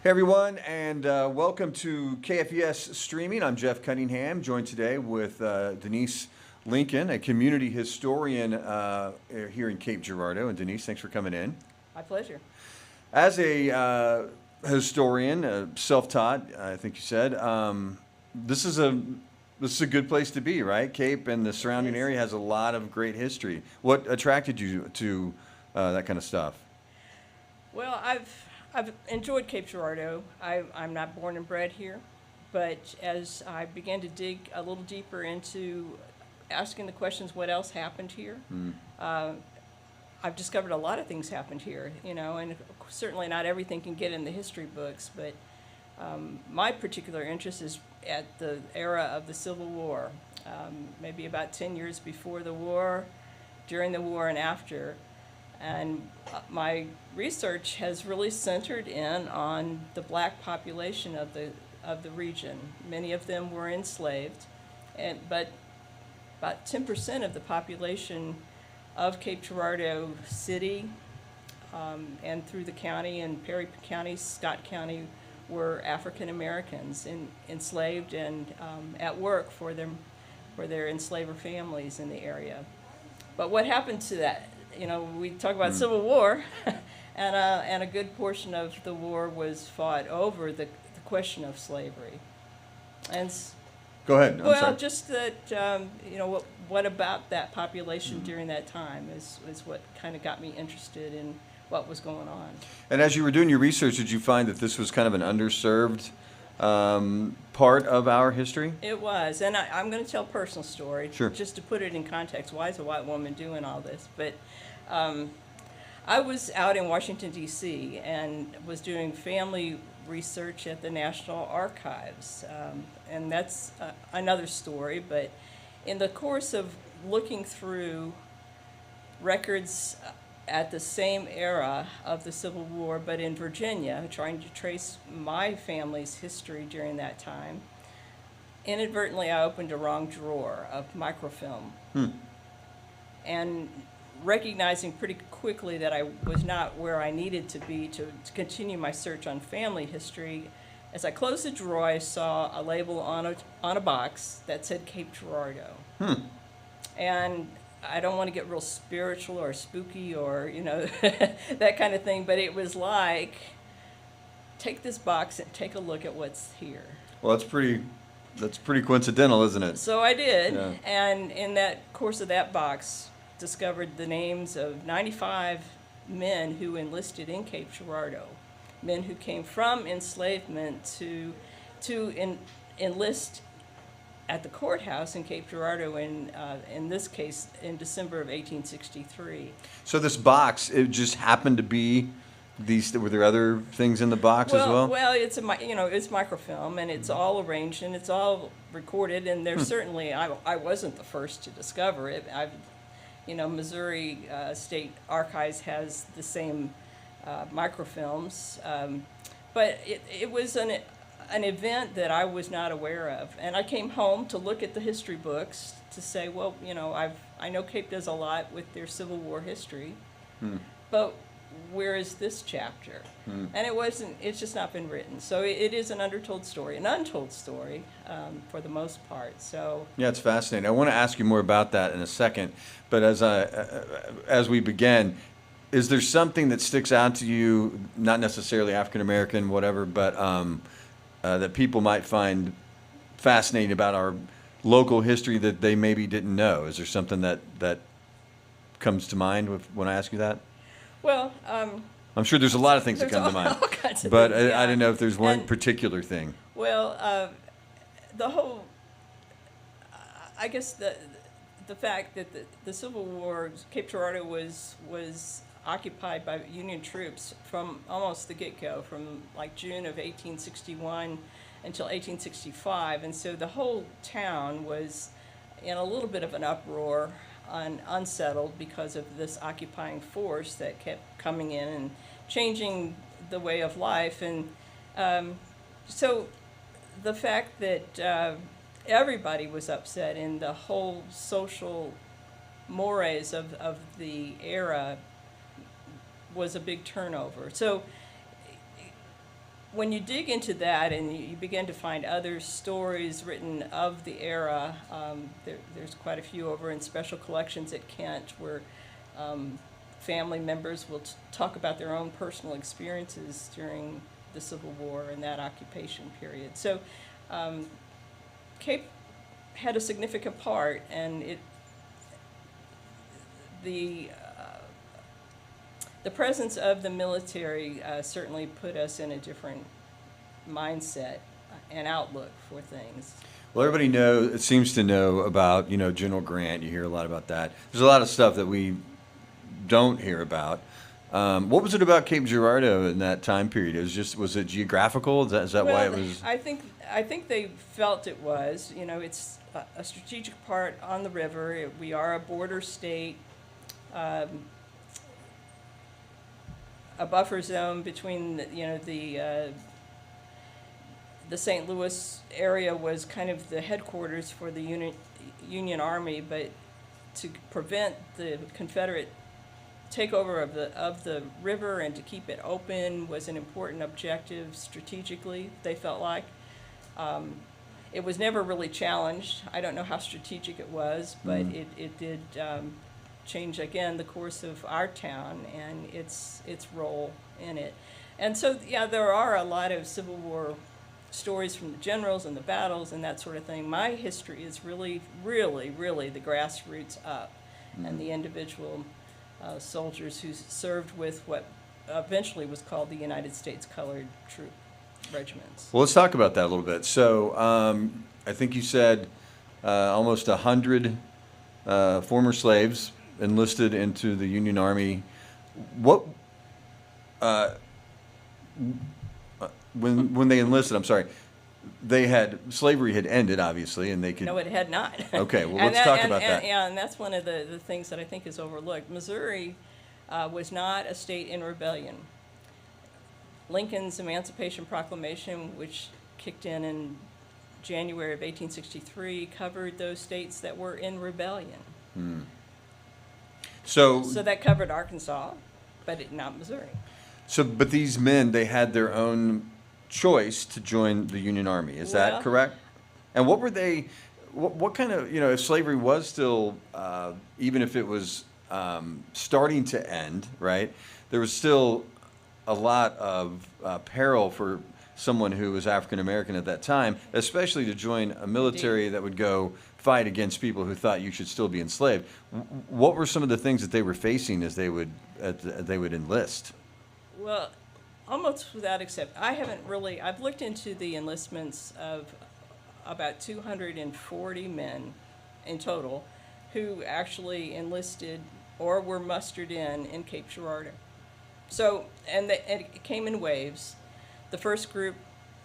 Hey everyone, and welcome to KFVS Streaming. I'm Jeff Cunningham, joined today with Denise Lincoln, a community historian here in Cape Girardeau. And Denise, thanks for coming in. My pleasure. As a historian, self-taught, I think you said, this is a good place to be, right? Cape and the surrounding area has a lot of great history. What attracted you to that kind of stuff? Well, I've enjoyed Cape Girardeau. I'm not born and bred here, but as I began to dig a little deeper into asking the questions, what else happened here? I've discovered a lot of things happened here, and certainly not everything can get in the history books, but my particular interest is at the era of the Civil War, maybe about 10 years before the war, during the war, and after. And my research has really centered in on the black population of the region. Many of them were enslaved, but about 10% of the population of Cape Girardeau City and through the county and Perry County, Scott County, were African Americans enslaved and at work for their enslaver families in the area. But what happened to that? We talk about Civil War, and a good portion of the war was fought over the question of slavery. And Go ahead. I'm sorry. just that what about that population during that time is what kind of got me interested in what was going on. And as you were doing your research, did you find that this was kind of an underserved part of our history? It was, and I'm going to tell a personal story, Sure. just to put it in context. Why is a white woman doing all this? But I was out in Washington, D.C., and was doing family research at the National Archives, and that's another story. But in the course of looking through records at the same era of the Civil War, but in Virginia, trying to trace my family's history during that time, inadvertently I opened a wrong drawer of microfilm. And recognizing pretty quickly that I was not where I needed to be to continue my search on family history, as I closed the drawer, I saw a label on a box that said Cape Girardeau. And I don't want to get real spiritual or spooky or, that kind of thing, but it was like, take this box and take a look at what's here. Well, that's pretty coincidental, isn't it? So I did, Yeah. and in that course of that box, discovered the names of 95 men who enlisted in Cape Girardeau, men who came from enslavement to enlist at the courthouse in Cape Girardeau in this case in December of 1863. So this box, it just happened to be these. Were there other things in the box as well? Well, it's it's microfilm, and it's all arranged and it's all recorded. And there's certainly I wasn't the first to discover it. Missouri State Archives has the same microfilms, but it was an event that I was not aware of. And I came home to look at the history books to say, well, I know Cape does a lot with their Civil War history, but where is this chapter? And it's just not been written. So it is an untold story for the most part. So Yeah, it's fascinating. I want to ask you more about that in a second, but as we begin, is there something that sticks out to you, not necessarily African American, whatever, but that people might find fascinating about our local history that they maybe didn't know? Is there something that comes to mind when I ask you that? Well, I'm sure there's a lot of things that come to mind, all kinds of but things, I don't know if there's one And- particular thing. Well, I guess the fact that the Civil War, Cape Girardeau was occupied by Union troops from almost the get-go, from like June of 1861 until 1865, and so the whole town was in a little bit of an uproar, unsettled because of this occupying force that kept coming in and changing the way of life. And so the fact that everybody was upset in the whole social mores of the era was a big turnover. So when you dig into that and you begin to find other stories written of the era, there's quite a few over in special collections at Kent where family members will talk about their own personal experiences during the Civil War and that occupation period. So Cape had a significant part, and the presence of the military certainly put us in a different mindset and outlook for things. Well, everybody seems to know about, General Grant. You hear a lot about that. There's a lot of stuff that we don't hear about. What was it about Cape Girardeau in that time period? Was it geographical? Is that why it was? I think they felt it was. It's a strategic part on the river. We are a border state. A buffer zone between the St. Louis area was kind of the headquarters for the Union Army, but to prevent the Confederate takeover of the river and to keep it open was an important objective strategically, they felt like. It was never really challenged. I don't know how strategic it was, but it did change again the course of our town and its role in it. And so, yeah, there are a lot of Civil War stories from the generals and the battles and that sort of thing. My history is really, really, really the grassroots up and the individual soldiers who served with what eventually was called the United States Colored Troop Regiments. Well, let's talk about that a little bit. So I think you said almost 100 former slaves enlisted into the Union Army. What when they enlisted, I'm sorry, slavery had ended, obviously, and they could. No, it had not. Okay, well, let's talk about that. Yeah, and that's one of the things that I think is overlooked. Missouri was not a state in rebellion. Lincoln's Emancipation Proclamation, which kicked in January of 1863, covered those states that were in rebellion. So that covered Arkansas, but not Missouri. But these men, they had their own choice to join the Union Army. Is that correct? And what were they? What kind of, if slavery was still, even if it was starting to end, right? There was still a lot of peril for someone who was African American at that time, especially to join a military that would go fight against people who thought you should still be enslaved. What were some of the things that they were facing as they would enlist? Well, almost without exception, I've looked into the enlistments of about 240 men in total who actually enlisted or were mustered in Cape Girardeau. So, and it came in waves. The first group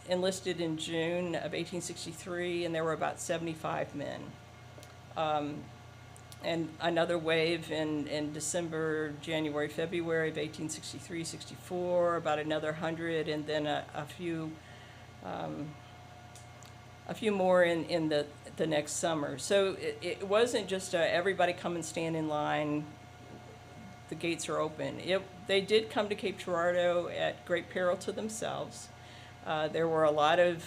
enlisted in June of 1863, and there were about 75 men. And another wave in December, January, February of 1863-64, about another 100, and then a few more in the next summer. So it wasn't just everybody come and stand in line, the gates are open. They did come to Cape Girardeau at great peril to themselves. There were a lot of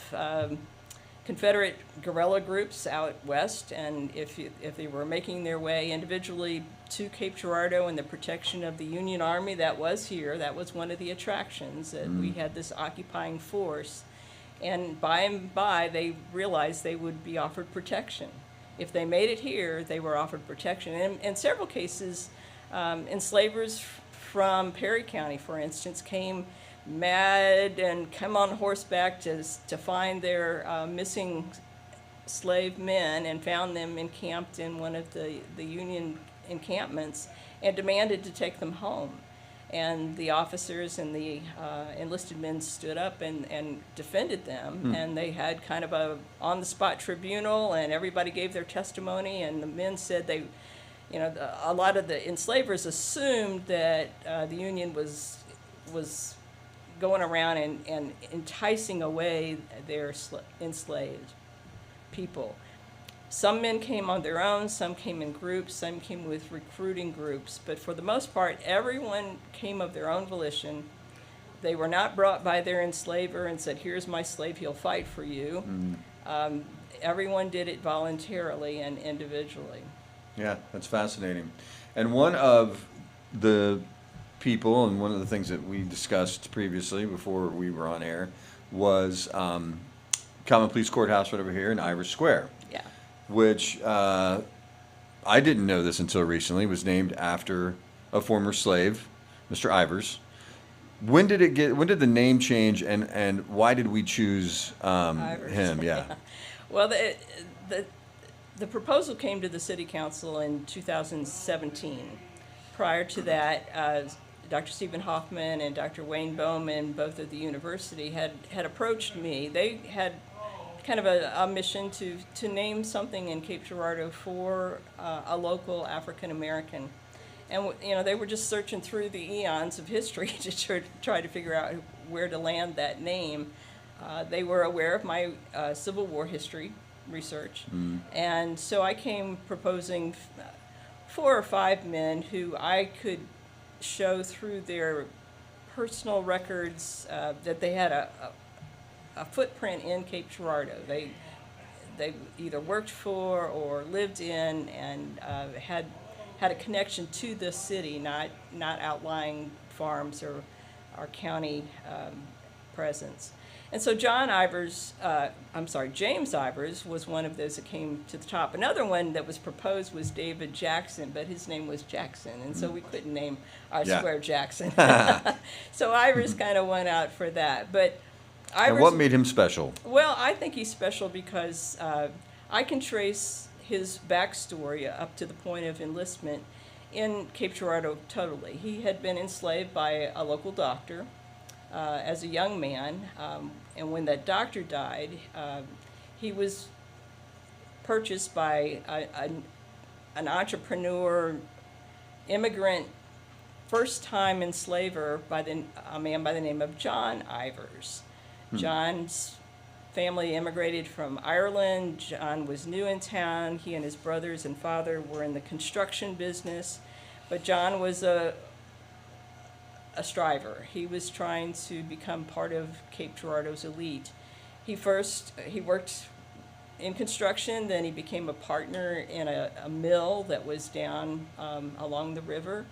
Confederate guerrilla groups out west, and if they were making their way individually to Cape Girardeau and the protection of the Union Army that was here, that was one of the attractions, that we had this occupying force. And by, they realized they would be offered protection. If they made it here, they were offered protection. And in several cases, enslavers from Perry County, for instance, came mad and come on horseback to find their missing slave men and found them encamped in one of the Union encampments and demanded to take them home. And the officers and the enlisted men stood up and defended them. And they had kind of a on-the-spot tribunal, and everybody gave their testimony, and the men said a lot of the enslavers assumed that the Union was going around and enticing away their enslaved people. Some men came on their own, some came in groups, some came with recruiting groups, but for the most part, everyone came of their own volition. They were not brought by their enslaver and said, "Here's my slave, he'll fight for you." Everyone did it voluntarily and individually. Yeah, that's fascinating. And one of the people, and one of the things that we discussed previously before we were on air, was Common Police Courthouse right over here in Ivers Square, Yeah. which I didn't know this until recently, was named after a former slave, Mr. Ivers. When did the name change, and why did we choose Ivers. him? Yeah. Well, the proposal came to the city council in 2017. Prior to that, Dr. Stephen Hoffman and Dr. Wayne Bowman, both at the university, had approached me. They had kind of a mission to name something in Cape Girardeau for a local African American. And they were just searching through the eons of history to try to figure out where to land that name. They were aware of my Civil War history research, and so I came proposing 4 or 5 men who I could show through their personal records that they had a footprint in Cape Girardeau. They either worked for or lived in and had a connection to the city, not outlying farms or county presence. And so James Ivers was one of those that came to the top. Another one that was proposed was David Jackson, but his name was Jackson, and so we couldn't name our square Jackson. So Ivers kind of went out for that. But Ivers, And what made him special? well, I think he's special because I can trace his backstory up to the point of enlistment in Cape Girardeau totally. He had been enslaved by a local doctor as a young man, and when that doctor died, he was purchased by an entrepreneur, immigrant, first-time enslaver a man by the name of John Ivers. John's family immigrated from Ireland. John was new in town. He and his brothers and father were in the construction business, but John was a striver. He was trying to become part of Cape Girardeau's elite. He worked in construction, then he became a partner in a mill that was down along the river,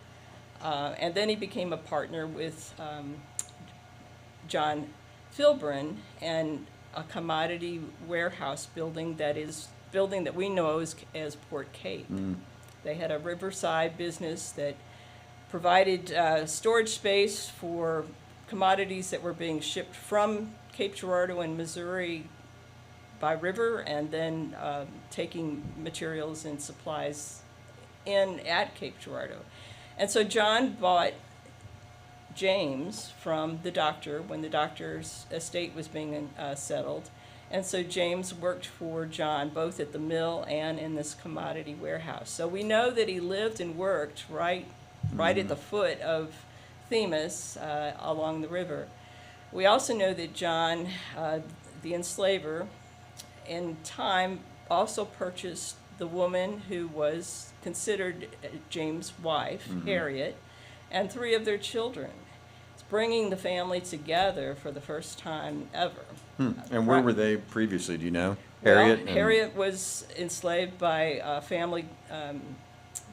and then he became a partner with John Filbrin and a commodity warehouse building that we know as Port Cape. They had a riverside business that provided storage space for commodities that were being shipped from Cape Girardeau and Missouri by river, and then taking materials and supplies in at Cape Girardeau. And so John bought James from the doctor when the doctor's estate was being settled. And so James worked for John both at the mill and in this commodity warehouse. So we know that he lived and worked right at the foot of Themis along the river. We also know that John, the enslaver, in time also purchased the woman who was considered James' wife, Harriet, and 3 of their children. It's bringing the family together for the first time ever. And where were they previously? Do you know? Harriet? Well, Harriet was enslaved by a family.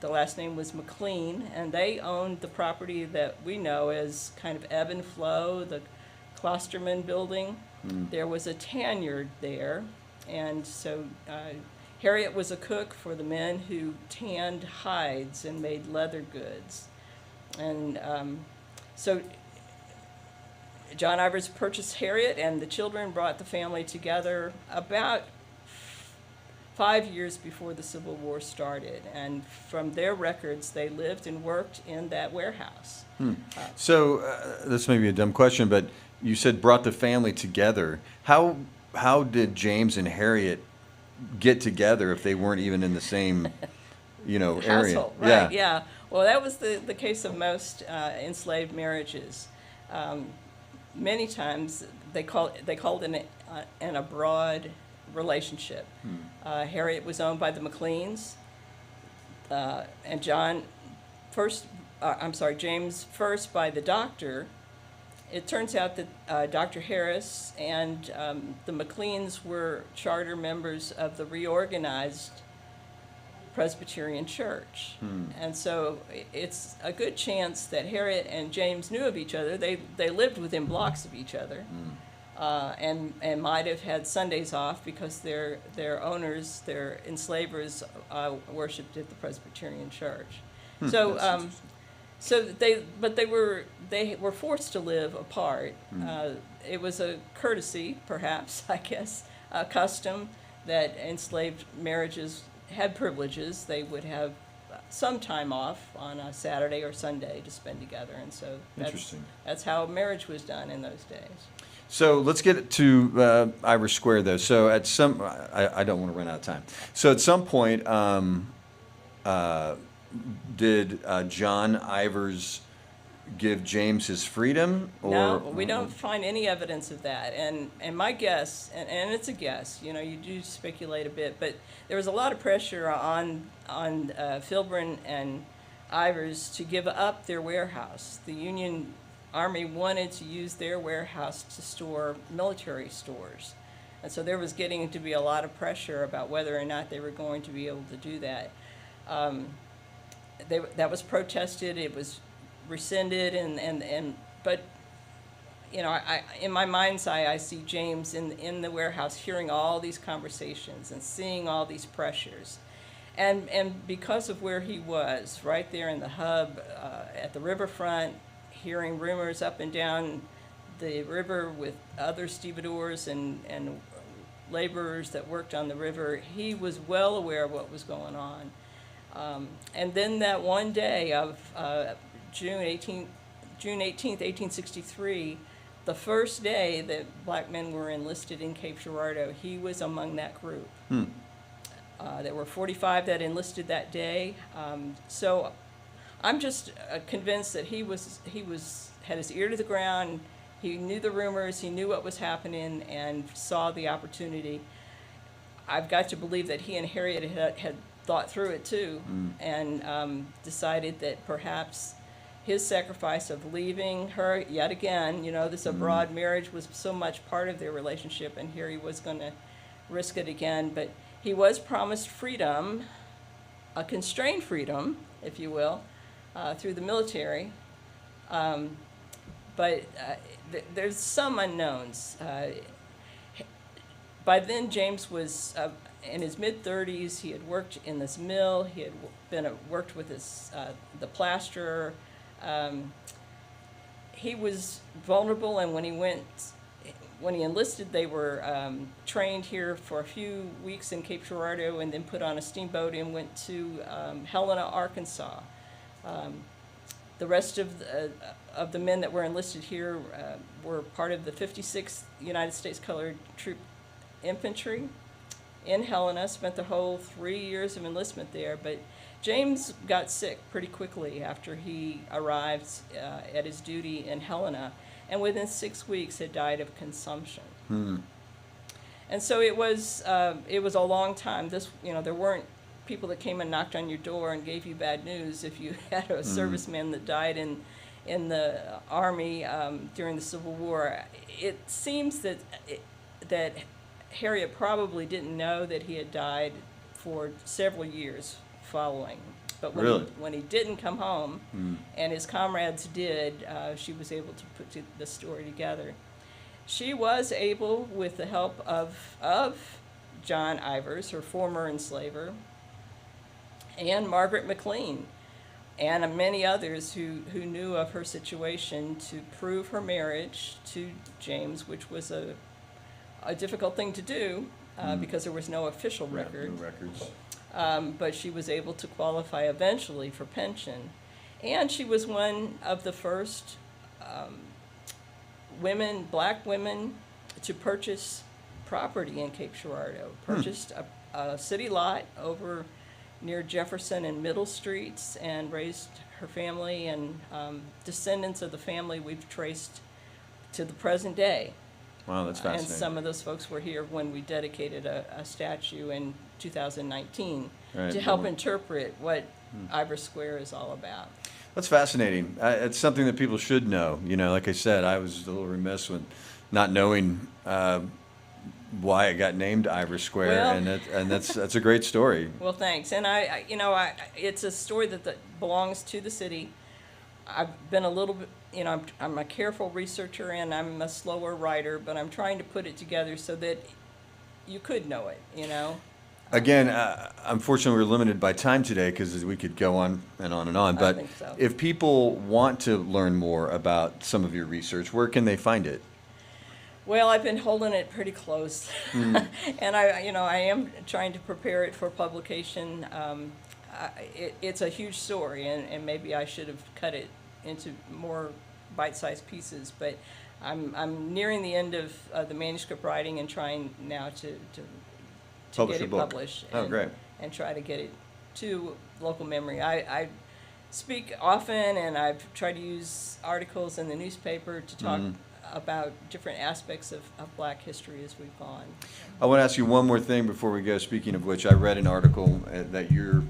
The last name was McLean, and they owned the property that we know as kind of ebb and flow, the Klosterman building. There was a tanyard there, and so Harriet was a cook for the men who tanned hides and made leather goods. And so John Ivers purchased Harriet, and the children brought the family together about 5 years before the Civil War started. And from their records, they lived and worked in that warehouse. So this may be a dumb question, but you said brought the family together. How did James and Harriet get together if they weren't even in the same, area? Household, right? Yeah. Well, that was the case of most enslaved marriages. Many times they called it an abroad relationship. Harriet was owned by the McLeans, and James first by the doctor, it turns out that Dr. Harris and the McLeans were charter members of the reorganized Presbyterian Church. And so it's a good chance that Harriet and James knew of each other. They lived within blocks of each other, and might have had Sundays off because their owners, their enslavers, worshipped at the Presbyterian Church. So they were forced to live apart. It was a courtesy, perhaps, I guess, a custom that enslaved marriages had privileges. They would have some time off on a Saturday or Sunday to spend together, and so that's how marriage was done in those days. So let's get to Ivor Square, though. So at some, I don't want to run out of time. So at some point, did John Ivors give James his freedom? Or? No, we don't find any evidence of that. And my guess, and it's a guess, you do speculate a bit, but there was a lot of pressure on Filburn and Ivors to give up their warehouse. The Union Army wanted to use their warehouse to store military stores. And so there was getting to be a lot of pressure about whether or not they were going to be able to do that. That was protested. It was rescinded, but I in my mind's eye, I see James in the warehouse hearing all these conversations and seeing all these pressures, and because of where he was, right there in the hub at the riverfront, hearing rumors up and down the river with other stevedores and laborers that worked on the river, he was well aware of what was going on. And then that one day of June 18th, 1863, the first day that black men were enlisted in Cape Girardeau, he was among that group. There were 45 that enlisted that day. So I'm just convinced that he had his ear to the ground. He knew the rumors, he knew what was happening, and saw the opportunity. I've got to believe that he and Harriet had thought through it too, and decided that perhaps his sacrifice of leaving her yet again, this abroad marriage was so much part of their relationship, and here he was going to risk it again. But he was promised freedom, a constrained freedom, if you will, through the military. But there's some unknowns. By then, James was in his mid-30s. He had worked in this mill. He had worked with the plasterer. He was vulnerable, and when he enlisted, they were trained here for a few weeks in Cape Girardeau, and then put on a steamboat and went to Helena, Arkansas. The rest of the men that were enlisted here were part of the 56th United States Colored Troop Infantry in Helena, spent the whole 3 years of enlistment there. But James got sick pretty quickly after he arrived at his duty in Helena, and within 6 weeks had died of consumption. And so it was a long time. There weren't people that came and knocked on your door and gave you bad news if you had a serviceman that died in the Army during the Civil War. It seems that Harriet probably didn't know that he had died for several years following. But when he didn't come home, and his comrades did, she was able to put the story together. She was able, with the help of John Ivors, her former enslaver, and Margaret McLean, and many others who knew of her situation, to prove her marriage to James, which was a difficult thing to do because there was no official record. No records. But she was able to qualify eventually for pension. And she was one of the first black women, to purchase property in Cape Girardeau. Purchased a city lot over near Jefferson and Middle Streets, and raised her family, and descendants of the family we've traced to the present day. Wow, that's fascinating. And some of those folks were here when we dedicated a statue in 2019 to help interpret what Ivor Square is all about. That's fascinating. It's something that people should know. You know, like I said, I was a little remiss with not knowing why it got named Irish Square, Well, and that's a great story. well, thanks. And it's a story that belongs to the city. I've been a little bit, I'm a careful researcher and I'm a slower writer, but I'm trying to put it together so that you could know it. Again, unfortunately, we're limited by time today because we could go on and on and on. I But think so. if people want to learn more about some of your research, where can they find it? Well, I've been holding it pretty close, and I am trying to prepare it for publication. It's a huge story, and maybe I should have cut it into more bite-sized pieces. But I'm nearing the end of the manuscript writing and trying now to Publish get a it book. published. Oh, and, great. And try to get it to local memory. I speak often, and I've tried to use articles in the newspaper to talk about different aspects of Black history as we've gone. I want to ask you one more thing before we go. Speaking of which, I read an article that you're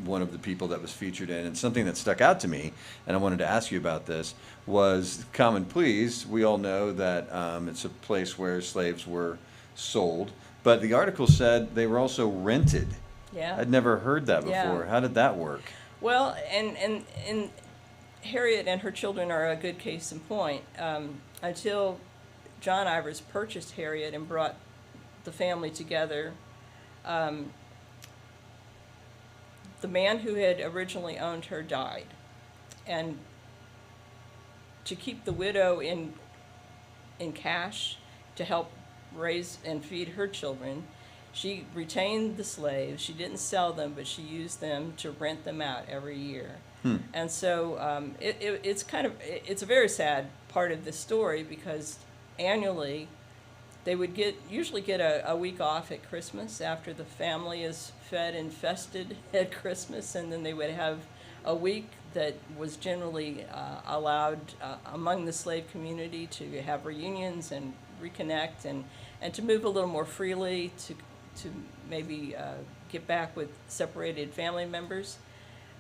one of the people that was featured in, and something that stuck out to me, and I wanted to ask you about this, was Common Pleas. We all know that it's a place where slaves were sold, but the article said they were also rented. Yeah. I'd never heard that before. Yeah. How did that work? Well, and Harriet and her children are a good case in point. Until John Ivers purchased Harriet and brought the family together, the man who had originally owned her died. And to keep the widow in cash to help raise and feed her children, she retained the slaves. She didn't sell them, but she used them to rent them out every year. And so it's a very sad part of this story, because annually they would usually get a week off at Christmas after the family is fed and fested at Christmas, and then they would have a week that was generally allowed among the slave community to have reunions and reconnect and to move a little more freely, to maybe get back with separated family members.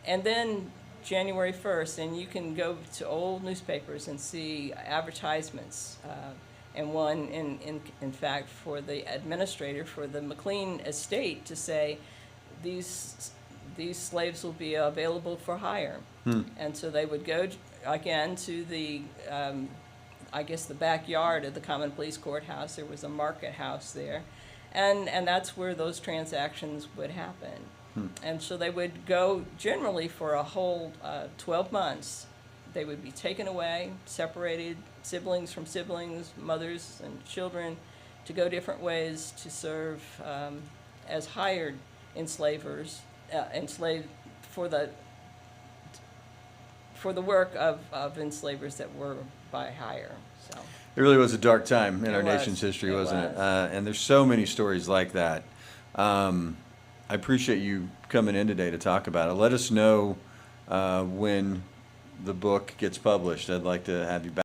And then January 1st, and you can go to old newspapers and see advertisements, and one in fact for the administrator for the McLean estate to say these slaves will be available for hire. And so they would go again to the I guess the backyard of the Common Pleas Courthouse. There was a market house there, and that's where those transactions would happen. And so they would go generally for a whole 12 months. They would be taken away, separated, siblings from siblings, mothers and children, to go different ways to serve as hired enslavers, enslaved for the work of enslavers that were by hire. So It really was a dark time in our was. nation's history, It wasn't it? was. And there's so many stories like that. I appreciate you coming in today to talk about it. Let us know when the book gets published. I'd like to have you back.